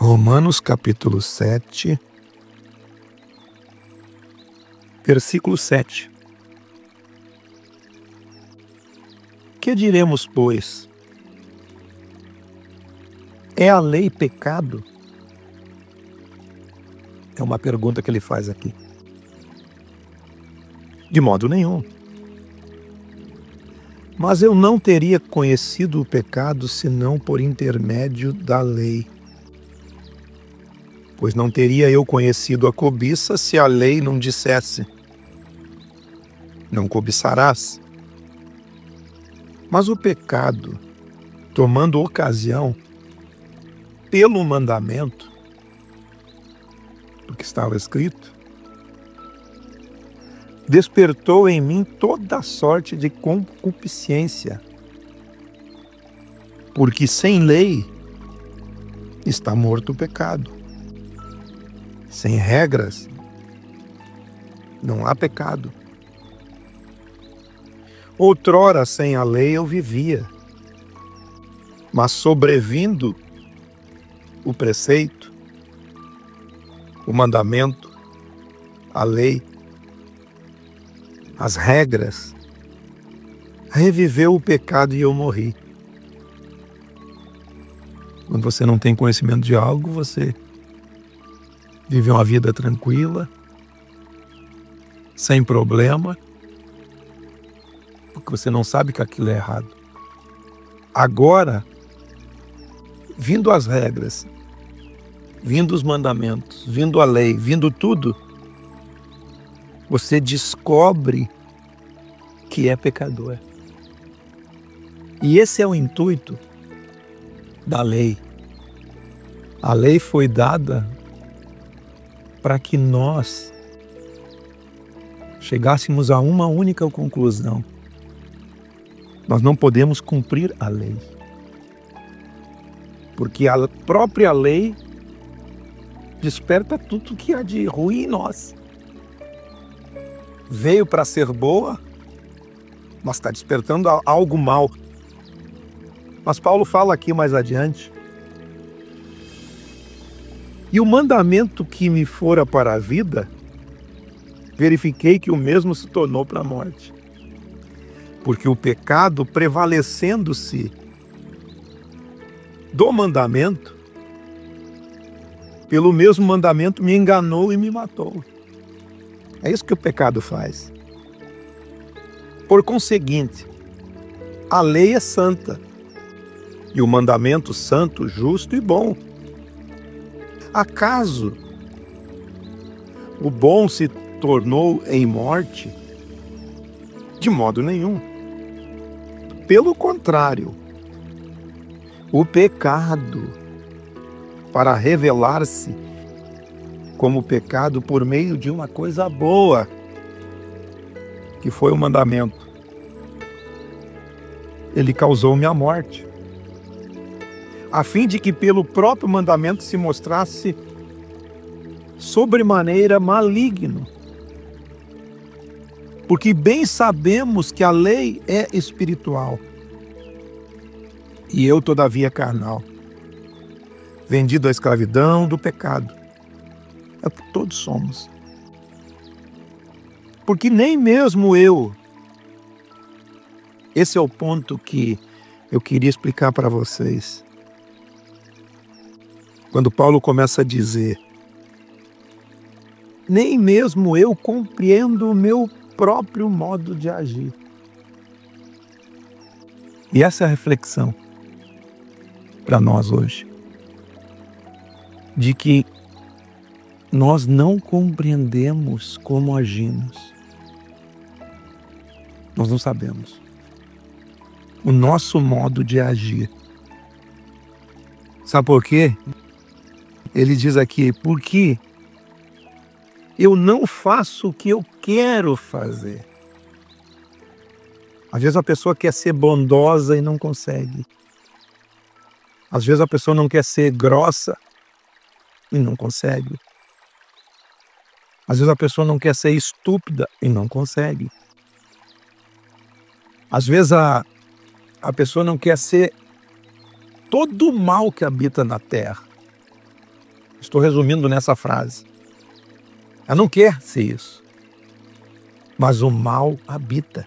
Romanos capítulo 7, versículo 7. Que diremos, pois? É a lei pecado? É uma pergunta que ele faz aqui. De modo nenhum. Mas eu não teria conhecido o pecado senão por intermédio da lei. Pois não teria eu conhecido a cobiça se a lei não dissesse: não cobiçarás. Mas o pecado, tomando ocasião pelo mandamento do que estava escrito, despertou em mim toda sorte de concupiscência, porque sem lei está morto o pecado. Sem regras não há pecado. Outrora, sem a lei eu vivia, mas sobrevindo o preceito, o mandamento, a lei, as regras, reviveu o pecado e eu morri. Quando você não tem conhecimento de algo, você vive uma vida tranquila, sem problema, porque você não sabe que aquilo é errado. Agora, vindo as regras, vindo os mandamentos, vindo a lei, vindo tudo, você descobre que é pecador. E esse é o intuito da lei. A lei foi dada para que nós chegássemos a uma única conclusão: nós não podemos cumprir a lei, porque a própria lei desperta tudo que há de ruim em nós. Veio para ser boa, mas está despertando algo mal. Mas Paulo fala aqui mais adiante: e o mandamento que me fora para a vida, verifiquei que o mesmo se tornou para a morte. Porque o pecado, prevalecendo-se do mandamento, pelo mesmo mandamento me enganou e me matou. É isso que o pecado faz. Por conseguinte, a lei é santa, e o mandamento santo, justo e bom. Acaso o bom se tornou em morte? De modo nenhum. Pelo contrário, o pecado, para revelar-se como pecado por meio de uma coisa boa, que foi o mandamento, ele causou-me a morte, a fim de que pelo próprio mandamento se mostrasse sobremaneira maligno. Porque bem sabemos que a lei é espiritual, e eu, todavia, carnal, vendido à escravidão do pecado. É o que todos somos. Porque nem mesmo eu, esse é o ponto que eu queria explicar para vocês. Quando Paulo começa a dizer: nem mesmo eu compreendo o meu próprio modo de agir. E essa é a reflexão para nós hoje, de que nós não compreendemos como agimos. Nós não sabemos o nosso modo de agir. Sabe por quê? Ele diz aqui: porque eu não faço o que eu quero fazer. Às vezes a pessoa quer ser bondosa e não consegue. Às vezes a pessoa não quer ser grossa e não consegue. Às vezes a pessoa não quer ser estúpida e não consegue. Às vezes a pessoa não quer ser todo o mal que habita na terra Estou resumindo nessa frase. Ela não quer ser isso. Mas o mal habita.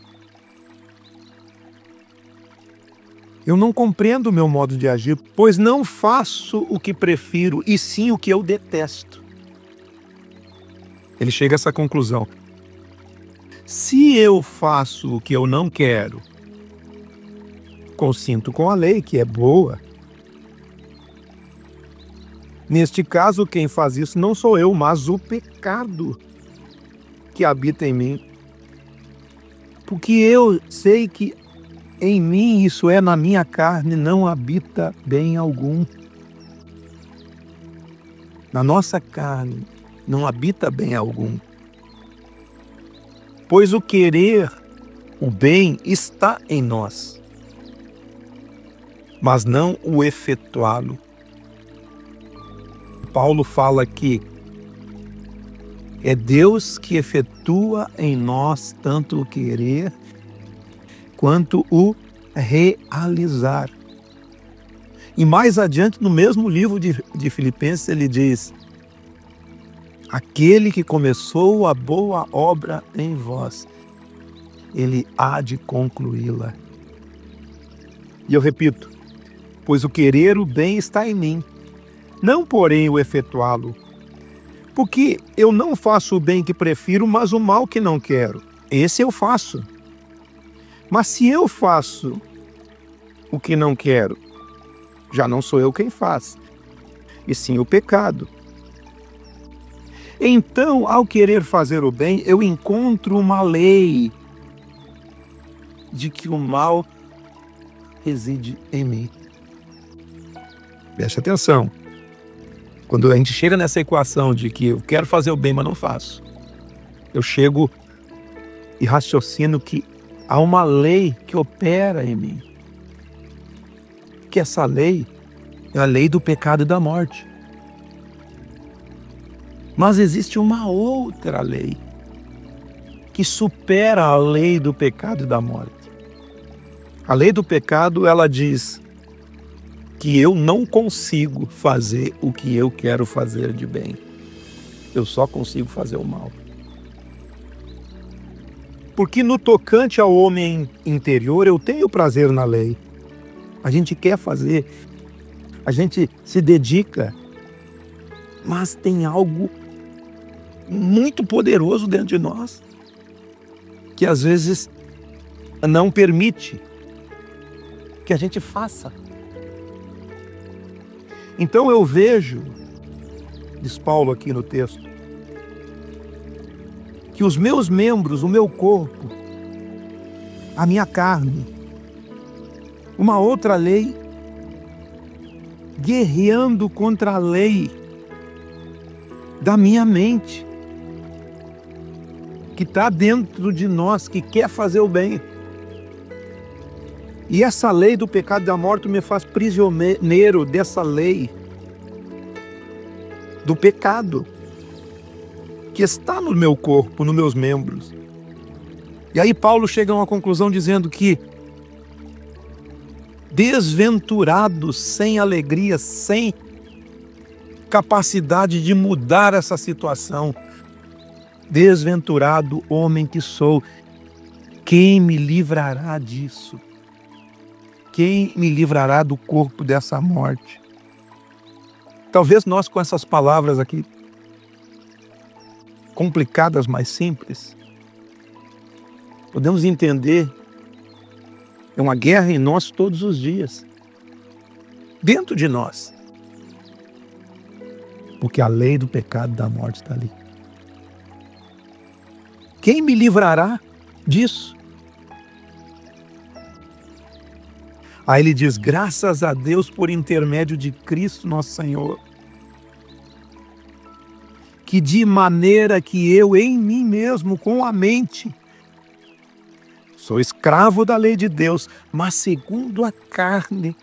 Eu não compreendo o meu modo de agir, pois não faço o que prefiro, e sim o que eu detesto. Ele chega a essa conclusão. Se eu faço o que eu não quero, consinto com a lei, que é boa. Neste caso, quem faz isso não sou eu, mas o pecado que habita em mim. Porque eu sei que em mim, isso é, na minha carne, não habita bem algum. Na nossa carne não habita bem algum. Pois o querer o bem está em nós, mas não o efetuá-lo. Paulo fala que é Deus que efetua em nós tanto o querer quanto o realizar. E mais adiante, no mesmo livro de Filipenses, ele diz: aquele que começou a boa obra em vós, ele há de concluí-la. E eu repito, pois o querer o bem está em mim, não porém o efetuá-lo. Porque eu não faço o bem que prefiro, mas o mal que não quero. Esse eu faço. Mas se eu faço o que não quero, já não sou eu quem faz, e sim o pecado. Então, ao querer fazer o bem, eu encontro uma lei de que o mal reside em mim. Preste atenção. Quando a gente chega nessa equação de que eu quero fazer o bem, mas não faço, eu chego e raciocino que há uma lei que opera em mim. Que essa lei é a lei do pecado e da morte. Mas existe uma outra lei que supera a lei do pecado e da morte. A lei do pecado, ela diz que eu não consigo fazer o que eu quero fazer de bem. Eu só consigo fazer o mal. Porque no tocante ao homem interior, eu tenho prazer na lei. A gente quer fazer, a gente se dedica, mas tem algo muito poderoso dentro de nós que às vezes não permite que a gente faça. Então eu vejo, diz Paulo aqui no texto, que os meus membros, o meu corpo, a minha carne, uma outra lei, guerreando contra a lei da minha mente, que está dentro de nós, que quer fazer o bem. E essa lei do pecado e da morte me faz prisioneiro dessa lei do pecado que está no meu corpo, nos meus membros. E aí Paulo chega a uma conclusão dizendo que desventurados, sem alegria, sem capacidade de mudar essa situação, desventurado homem que sou, quem me livrará disso? Quem me livrará do corpo dessa morte? Talvez nós, com essas palavras aqui, complicadas, mas simples, podemos entender, é uma guerra em nós todos os dias, dentro de nós, porque a lei do pecado e da morte está ali. Quem me livrará disso? Aí ele diz, graças a Deus por intermédio de Cristo nosso Senhor, que de maneira que eu em mim mesmo, com a mente, sou escravo da lei de Deus, mas segundo a carne,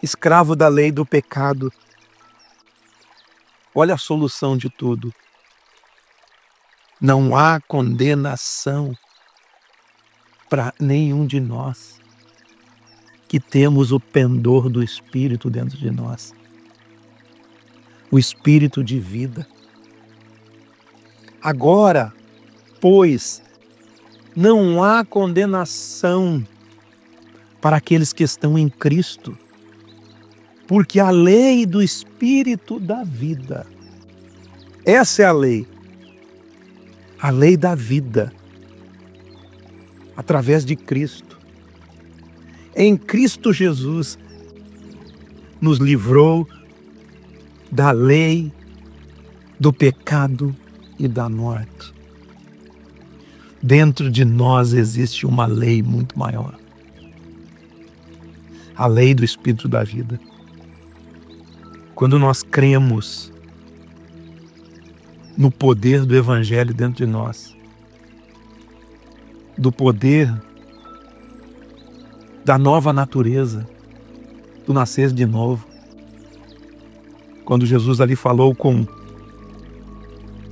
escravo da lei do pecado. Olha a solução de tudo. Não há condenação para nenhum de nós que temos o pendor do Espírito dentro de nós. o Espírito de vida. Agora, pois, não há condenação para aqueles que estão em Cristo, porque a lei do Espírito da vida, essa é a lei da vida, através de Cristo. Em Cristo Jesus, nos livrou da lei, do pecado e da morte. Dentro de nós existe uma lei muito maior. A lei do Espírito da vida. Quando nós cremos no poder do Evangelho dentro de nós, do poder da nova natureza, do nascer de novo. Quando Jesus ali falou com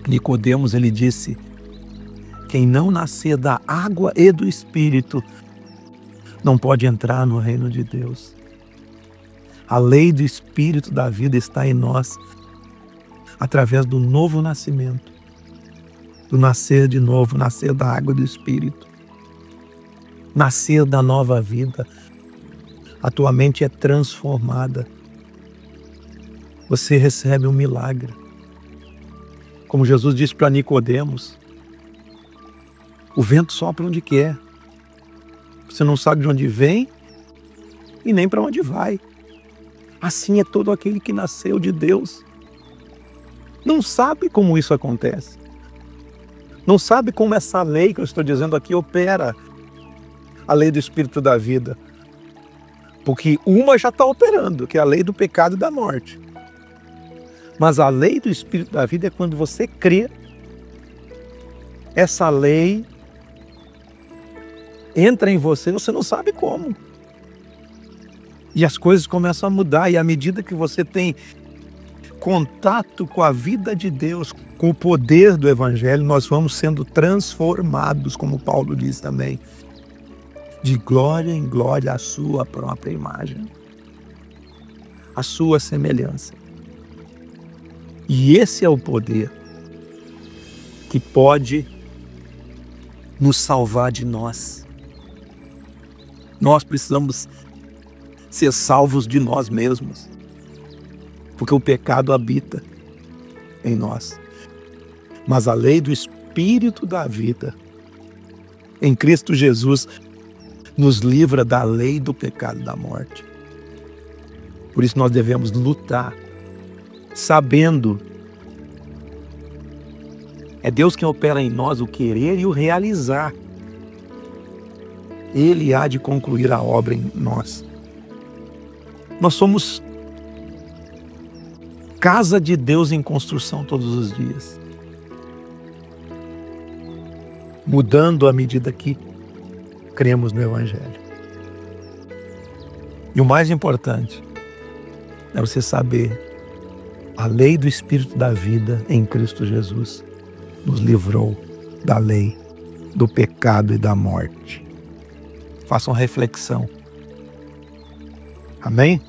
Nicodemos, ele disse: quem não nascer da água e do Espírito não pode entrar no reino de Deus. A lei do Espírito da vida está em nós através do novo nascimento, do nascer de novo, nascer da água e do Espírito, nascer da nova vida. A tua mente é transformada. Você recebe um milagre. Como Jesus disse para Nicodemos, o vento sopra onde quer. Você não sabe de onde vem e nem para onde vai. Assim é todo aquele que nasceu de Deus. Não sabe como isso acontece. Não sabe como essa lei que eu estou dizendo aqui opera. A lei do Espírito da vida. Porque uma já está operando, que é a lei do pecado e da morte. Mas a lei do Espírito da vida é quando você crê. Essa lei entra em você não sabe como. E as coisas começam a mudar. E à medida que você tem contato com a vida de Deus, com o poder do Evangelho, nós vamos sendo transformados, como Paulo diz também, de glória em glória à sua própria imagem, à sua semelhança. E esse é o poder que pode nos salvar de nós. Nós precisamos ser salvos de nós mesmos, porque o pecado habita em nós. Mas a lei do Espírito da vida, em Cristo Jesus, nos livra da lei do pecado e da morte. Por isso nós devemos lutar, sabendo, é Deus quem opera em nós o querer e o realizar. Ele há de concluir a obra em nós. Nós somos casa de Deus em construção todos os dias, mudando à medida que cremos no Evangelho. E o mais importante é você saber: a lei do Espírito da vida em Cristo Jesus nos livrou da lei, do pecado e da morte. Faça uma reflexão. Amém?